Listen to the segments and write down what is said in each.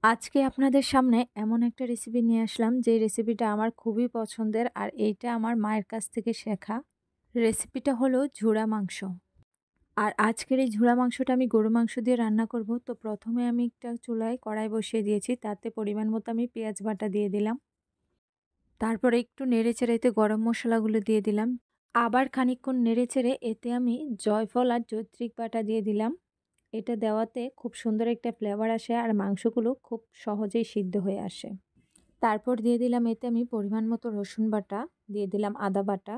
আজকে আপনাদের সামনে এমন একটা রেসিপি নিয়ে আসলাম যে রেসিপিটা আমার খুবই পছন্দের আর এইটা আমার মায়ের কাছ থেকে শেখা। রেসিপিটা হলো ঝুরা মাংস। আর আজকের এই ঝুরা মাংসটা আমি গরু মাংস দিয়ে রান্না করব। তো প্রথমে আমি একটা চুলায় কড়াই বসিয়ে দিয়েছি, তাতে পরিমাণ মতো আমি পেঁয়াজ বাটা দিয়ে দিলাম। তারপরে একটু নেড়েচেড়ে এতে গরম মশলাগুলো দিয়ে দিলাম। আবার খানিকক্ষণ নেড়েচেড়ে এতে আমি জয়ফল আর জয়ত্রী বাটা দিয়ে দিলাম। এটা দেওয়াতে খুব সুন্দর একটা ফ্লেভার আসে আর মাংসগুলো খুব সহজেই সিদ্ধ হয়ে আসে। তারপর দিয়ে দিলাম এতে আমি পরিমাণ মতো রসুন বাটা, দিয়ে দিলাম আদা বাটা।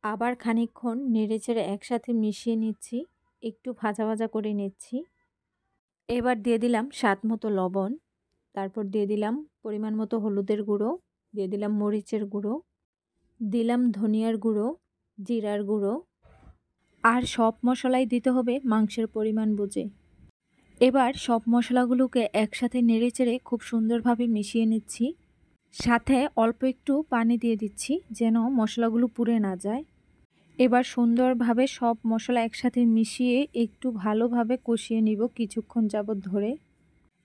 আবার খানিকক্ষণ নেড়েচেড়ে একসাথে মিশিয়ে নিচ্ছি, একটু ভাজা ভাজা করে নিচ্ছি। এবার দিয়ে দিলাম স্বাদ মতো লবণ, তারপর দিয়ে দিলাম পরিমাণ মতো হলুদের গুঁড়ো, দিয়ে দিলাম মরিচের গুঁড়ো, দিলাম ধনিয়ার গুঁড়ো, জিরার গুঁড়ো। আর সব মশলাই দিতে হবে মাংসের পরিমাণ বুঝে। এবার সব মশলাগুলোকে একসাথে নেড়েচেড়ে খুব সুন্দরভাবে মিশিয়ে নিচ্ছি। সাথে অল্প একটু পানি দিয়ে দিচ্ছি যেন মশলাগুলো পুড়ে না যায়। এবার সুন্দরভাবে সব মশলা একসাথে মিশিয়ে একটু ভালোভাবে কষিয়ে নিব কিছুক্ষণ যাবত ধরে।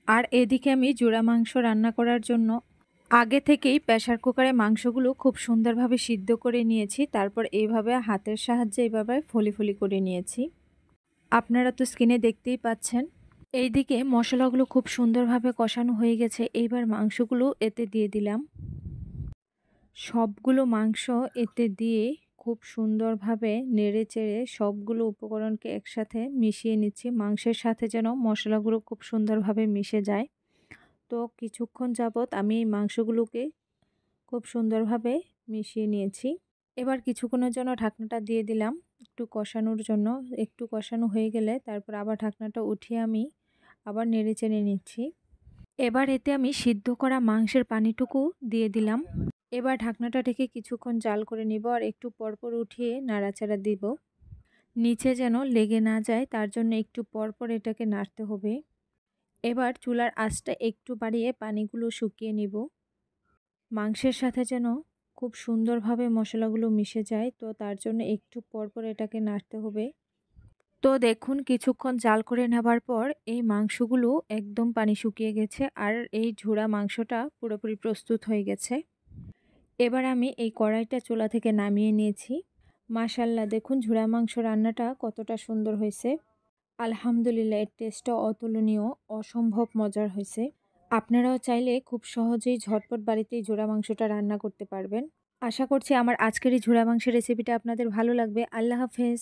আর এদিকে আমি জোড়া মাংস রান্না করার জন্য আগে থেকেই প্রেসার কুকারে মাংসগুলো খুব সুন্দরভাবে সিদ্ধ করে নিয়েছি। তারপর এইভাবে হাতের সাহায্যে এইভাবে ফলি ফলি করে নিয়েছি। আপনারা তো স্ক্রিনে দেখতেই পাচ্ছেন। এইদিকে মশলাগুলো খুব সুন্দরভাবে কষানো হয়ে গেছে। এইবার মাংসগুলো এতে দিয়ে দিলাম। সবগুলো মাংস এতে দিয়ে খুব সুন্দরভাবে নেড়েচেড়ে সবগুলো উপকরণকে একসাথে মিশিয়ে নিচ্ছি, মাংসের সাথে যেন মশলাগুলো খুব সুন্দরভাবে মিশে যায়। তো কিছুক্ষণ যাবত আমি এই মাংসগুলোকে খুব সুন্দরভাবে মিশিয়ে নিয়েছি। এবার কিছুক্ষণের জন্য ঢাকনাটা দিয়ে দিলাম একটু কষানোর জন্য। একটু কষানো হয়ে গেলে তারপর আবার ঢাকনাটা উঠিয়ে আমি আবার নেড়েচেড়ে নিচ্ছি। এবার এতে আমি সিদ্ধ করা মাংসের পানিটুকু দিয়ে দিলাম। এবার ঢাকনাটা ঢেকে কিছুক্ষণ জাল করে নিব আর একটু পরপর উঠিয়ে নাড়াচাড়া দিব, নিচে যেন লেগে না যায় তার জন্য একটু পরপর এটাকে নাড়তে হবে। এবার চুলার আঁচটা একটু বাড়িয়ে পানিগুলো শুকিয়ে নিব। মাংসের সাথে যেন খুব সুন্দরভাবে মশলাগুলো মিশে যায়, তো তার জন্য একটু পরপর এটাকে নাড়তে হবে। তো দেখুন কিছুক্ষণ জাল করে নেবার পর এই মাংসগুলো একদম পানি শুকিয়ে গেছে আর এই ঝুরা মাংসটা পুরোপুরি প্রস্তুত হয়ে গেছে। এবার আমি এই কড়াইটা চুলা থেকে নামিয়ে নিয়েছি। মাশাআল্লাহ, দেখুন ঝুরা মাংস রান্নাটা কতটা সুন্দর হয়েছে। আলহামদুলিল্লাহ, এর টেস্টটা অতুলনীয়, অসম্ভব মজার হয়েছে। আপনারাও চাইলে খুব সহজেই ঝটপট বাড়িতেই ঝুরা মাংসটা রান্না করতে পারবেন। আশা করছি আমার আজকের এই ঝুরা মাংসের রেসিপিটা আপনাদের ভালো লাগবে। আল্লাহ হাফেজ।